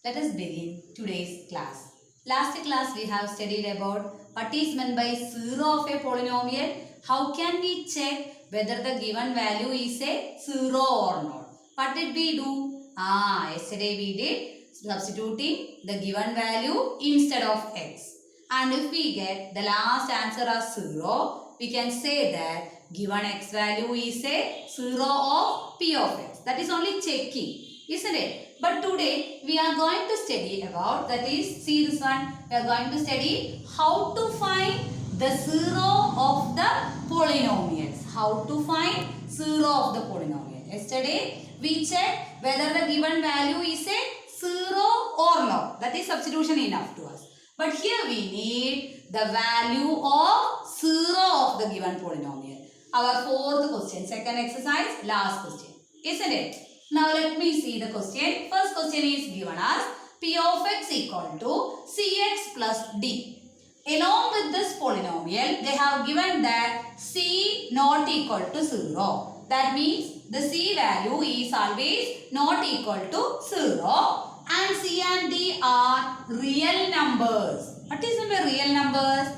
Let us begin today's class. Last class we have studied about what is meant by zero of a polynomial. How can we check whether the given value is a zero or not? What did we do? Yesterday we did substituting the given value instead of x. And if we get the last answer as 0, we can say that given x value is a 0 of p of x. That is only checking, isn't it? But today we are going to study about, that is, see this one, we are going to study how to find the 0 of the polynomials. How to find 0 of the polynomial. Yesterday we checked whether the given value is a 0 or not. That is substitution enough to us. But here we need the value of 0 of the given polynomial. Our fourth question, second exercise, last question, isn't it? Now let me see the question. First question is given as p of x equal to cx plus d. Along with this polynomial, they have given that c not equal to 0. That means the c value is always not equal to 0. And c and d are real numbers. What is the real numbers?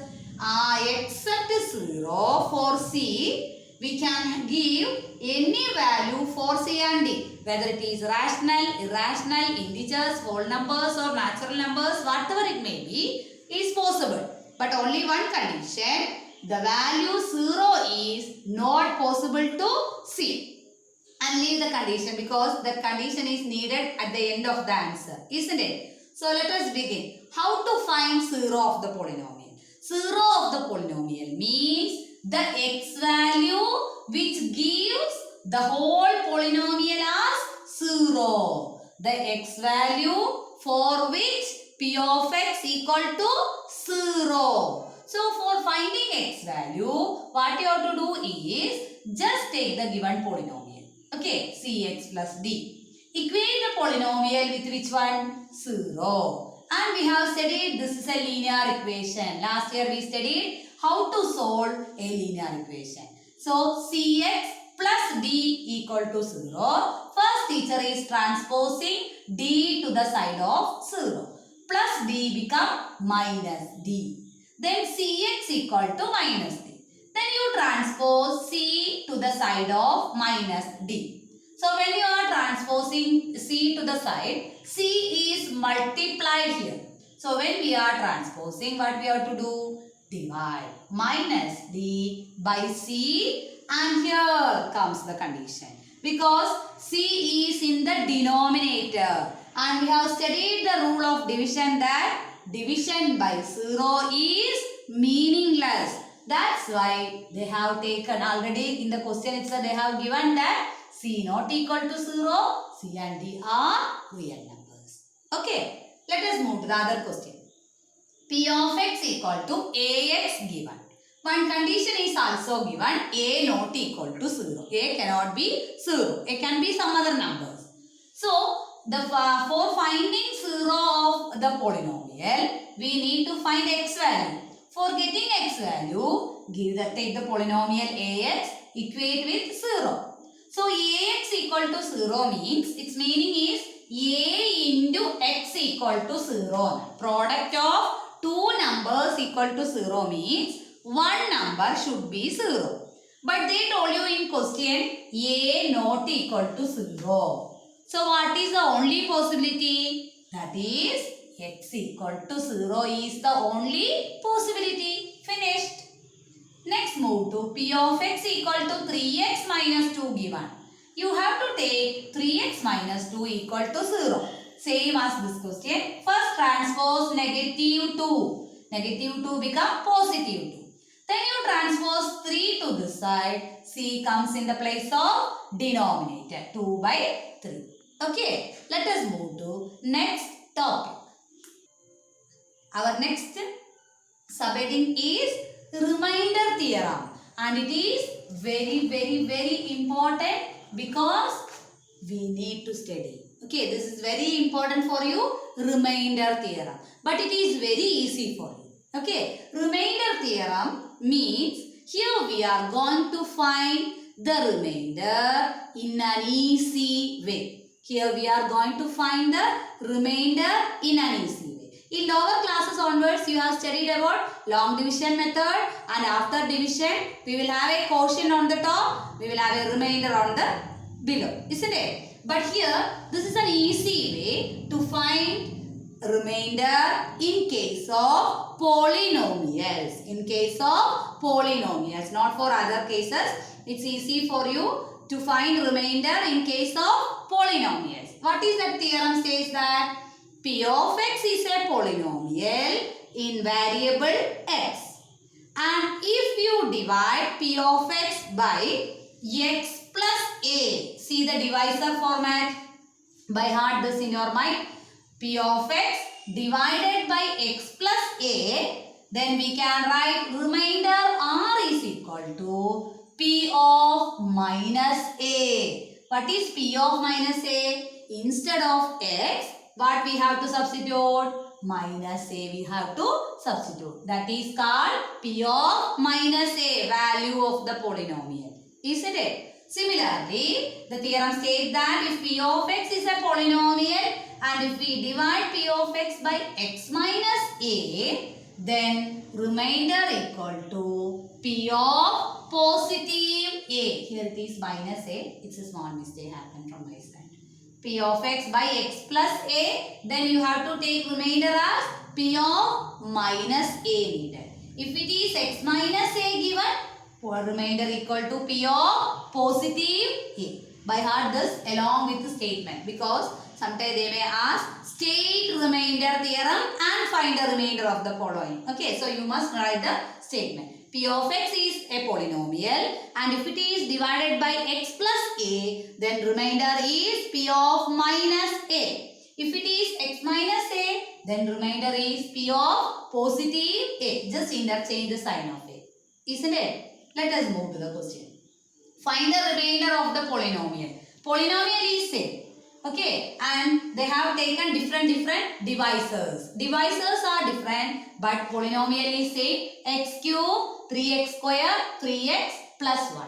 Except 0 for c, we can give any value for c and d. Whether it is rational, irrational, integers, whole numbers or natural numbers, whatever it may be, is possible. But only one condition, the value 0 is not possible to c. And leave the condition because that condition is needed at the end of the answer, isn't it? So let us begin. How to find 0 of the polynomial? 0 of the polynomial means the x value which gives the whole polynomial as 0. The x value for which p of x equal to 0. So for finding x value, what you have to do is just take the given polynomial. Okay, cx plus d. Equate the polynomial with which one? 0. And we have studied this is a linear equation. Last year we studied how to solve a linear equation. So cx plus d equal to 0. First teacher is transposing d to the side of 0. Plus d become minus d. Then cx equal to minus d. Then you transpose c to the side of minus d. So when you are transposing c to the side, c is multiplied here. So when we are transposing, what we have to do? Divide minus d by c, and here comes the condition. Because c is in the denominator and we have studied the rule of division that division by 0 is meaningless. That's why they have taken already in the question itself, they have given that c not equal to 0, c and d are real numbers. Okay, let us move to the other question. P of x equal to ax given. One condition is also given, a not equal to 0. A cannot be 0. A can be some other numbers. So, for finding 0 of the polynomial, we need to find x value. For getting x value, take the polynomial ax, equate with 0. So, ax equal to 0 means, its meaning is a into x equal to 0. Product of two numbers equal to 0 means one number should be 0. But they told you in question a not equal to 0. So what is the only possibility? That is x equal to 0 is the only possibility. Finished. Next move to p of x equal to 3x minus 2 given. You have to take 3x minus 2 equal to 0. Same as this question. First transpose negative 2. Negative 2 become positive 2. Then you transpose 3 to this side. C comes in the place of denominator. 2 by 3. Okay. Let us move to next topic. Our next subheading is remainder theorem. And it is very important because we need to study. Okay, this is very important for you, remainder theorem. But it is very easy for you. Okay, remainder theorem means here we are going to find the remainder in an easy way. Here we are going to find the remainder in an easy way. In lower classes onwards, you have studied about long division method, and after division, we will have a quotient on the top, we will have a remainder on the below, isn't it? But here, this is an easy way to find remainder in case of polynomials. In case of polynomials, not for other cases. It's easy for you to find remainder in case of polynomials. What is that theorem says that? P of x is a polynomial in variable x. And if you divide P of x by x plus a. See the divisor format. By heart this in your mind. P of x divided by x plus a. Then we can write remainder r is equal to P of minus a. What is P of minus a? Instead of x, what we have to substitute? Minus a we have to substitute. That is called P of minus a, value of the polynomial. Isn't it? Similarly, the theorem states that if P of x is a polynomial and if we divide P of x by x minus a, then remainder equal to P of positive a. Here it is minus a. It's a small mistake happened from my side. P of x by x plus a. Then you have to take remainder as P of minus a needed. If it is x minus a given, remainder equal to P of positive a. By heart this along with the statement, because sometimes they may ask state remainder theorem and find the remainder of the following. Okay, so you must write the statement. P of x is a polynomial and if it is divided by x plus a, then remainder is P of minus a. If it is x minus a, then remainder is P of positive a. Just interchange the sign of a. Isn't it? Let us move to the question. Find the remainder of the polynomial. Polynomial is same. Okay, and they have taken different divisors. Divisors are different, but polynomial is same. X cube, 3x square, 3x plus 1.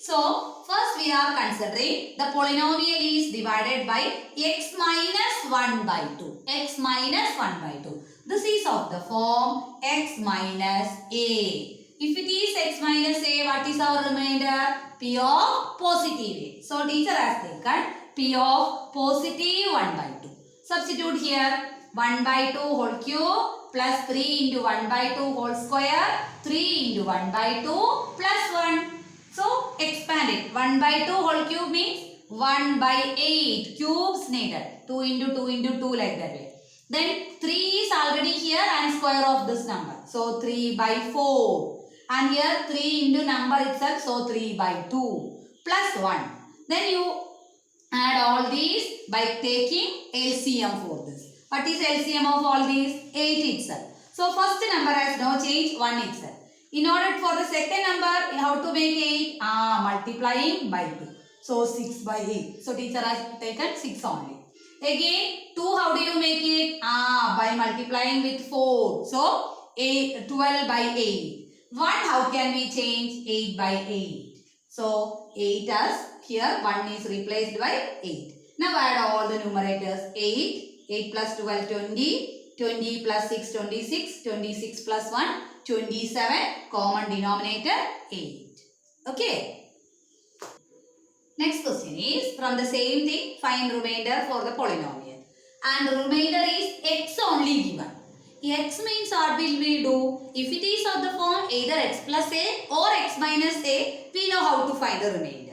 So, first we are considering the polynomial is divided by x minus 1 by 2. X minus 1 by 2. This is of the form x minus a. If it is x minus a, what is our remainder? P of positive a. So, teacher has taken P of positive 1 by 2. Substitute here 1 by 2 whole cube plus 3 into 1 by 2 whole square, 3 into 1 by 2 plus 1. So, expand it. 1 by 2 whole cube means 1 by 8 cubes needed. 2 into 2 into 2 like that way. Then 3 is already here and square of this number. So, 3 by 4. And here 3 into number itself. So, 3 by 2 plus 1. Then you add all these by taking LCM for this. What is LCM of all these? 8 itself. So, first number has no change, 1 itself. In order for the second number, how to make 8? Multiplying by 2. So, 6 by 8. So, teacher has taken 6 only. Again, 2, how do you make it? By multiplying with 4. So, 12 by 8. 1, how can we change? 8 by 8. So, 8 as here 1 is replaced by 8. Now add all the numerators. 8, 8 plus 12, 20, 20 plus 6, 26, 26 plus 1, 27, common denominator 8. Okay. Next question is from the same thing, find remainder for the polynomial. And remainder is x only given. X means what will we do? If it is of the form either x plus a or x minus a, we know how to find the remainder.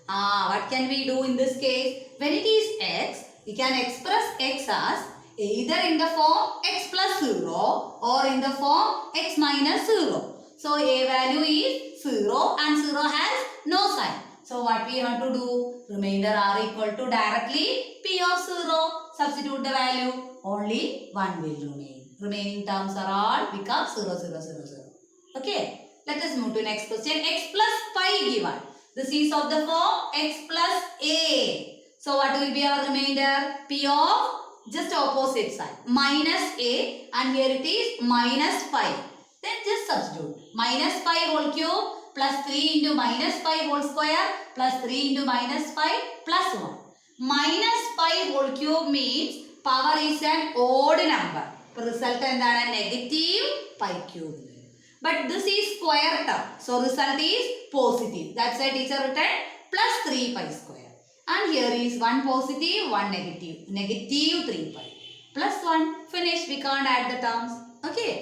What can we do in this case? When it is x, we can express x as either in the form x plus 0 or in the form x minus 0. So, a value is 0 and 0 has no sign. So, what we have to do? Remainder are equal to directly P of 0. Substitute the value. Only 1 will remain. Remaining terms are all become 0, 0, 0, 0. Okay. Let us move to next question. X plus pi given. This is of the form x plus a. So, what will be our remainder? P of just opposite side. Minus a and here it is minus pi. Then just substitute. Minus pi whole cube plus 3 into minus pi whole square plus 3 into minus pi plus 1. minus 5 whole cube means power is an odd number. Result എന്താണ്? Negative pi cube. But this is square term. So result is positive. That's why teacher written plus 3 pi square. And here is one positive, one negative. Negative 3 pi. Plus 1. Finish. We can't add the terms. Okay.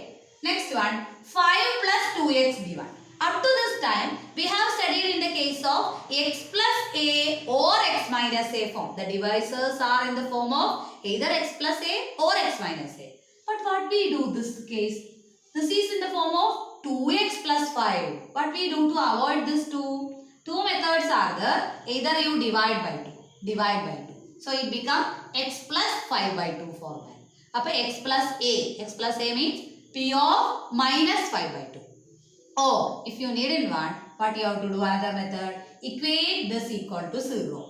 Next one. 5 plus 2x given. Up to this time, we have studied in the case of x plus a or x minus a form. The divisors are in the form of either x plus a or x minus a. But what we do this case? This is in the form of 2x plus 5. What we do to avoid this 2? Two methods are there. Either you divide by 2. Divide by 2. So it becomes x plus 5 by 2 format. Up x plus a. X plus a means p of minus 5 by 2. Or if you need in one, what you have to do another method, equate this equal to 0.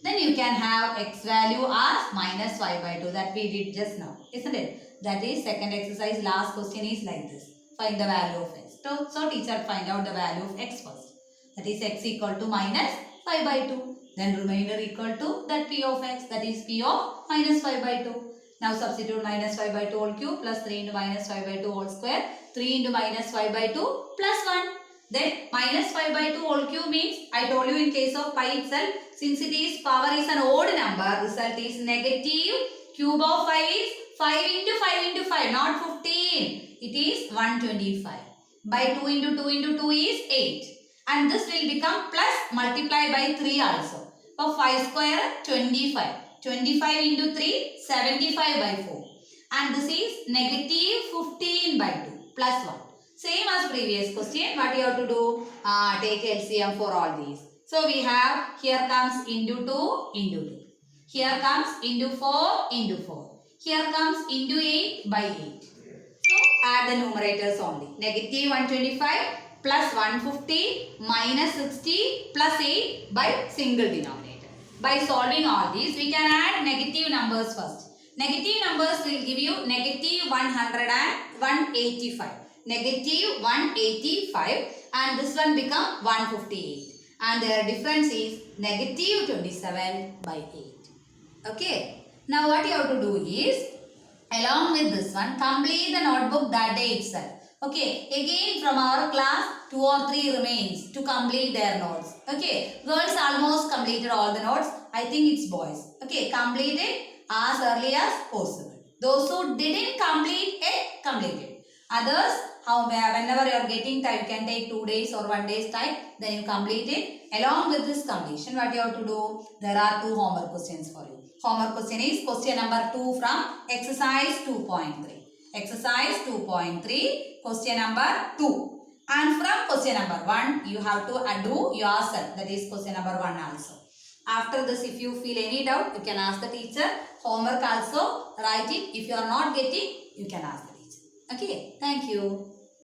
Then you can have x value as minus 5 by 2 that we did just now, isn't it? That is second exercise, last question is like this. Find the value of x. So teacher find out the value of x first. That is x equal to minus 5 by 2. Then remainder equal to that p of x, that is p of minus 5 by 2. Now substitute minus 5 by 2 whole cube plus 3 into minus 5 by 2 whole square. 3 into minus 5 by 2 plus 1. Then minus 5 by 2 whole cube means, I told you in case of pi itself, since it is power is an odd number, result is negative. Cube of 5 is 5 into 5 into 5, not 15. It is 125. By 2 into 2 into 2 is 8. And this will become plus multiply by 3 also. For 5 square, 25. 25 into 3, 75 by 4. And this is negative 15 by 2 plus 1. Same as previous question. What you have to do? Take LCM for all these. So we have here comes into 2 into 2. Here comes into 4 into 4. Here comes into 8 by 8. So add the numerators only. Negative 125 plus 150 minus 60 plus 8 by single denominator. By solving all these, we can add negative numbers first. Negative numbers will give you negative 100 and 185. Negative 185 and this one become 158. And their difference is negative 27 by 8. Okay. Now what you have to do is, along with this one, complete the notebook that day itself. Okay. Again from our class, 2 or 3 remains to complete their notes. Okay. Girls almost completed all the notes. I think it's boys. Okay. Complete it as early as possible. Those who didn't complete it, complete it. Others, whenever you are getting time, you can take 2 days or 1 day's time, then you complete it. Along with this completion, what you have to do? There are 2 homework questions for you. Homework question is question number 2 from exercise 2.3. Exercise 2.3, question number 2. And from question number 1, you have to do yourself. That is question number 1 also. After this, if you feel any doubt, you can ask the teacher. Homework also, write it. If you are not getting, you can ask the teacher. Okay, thank you.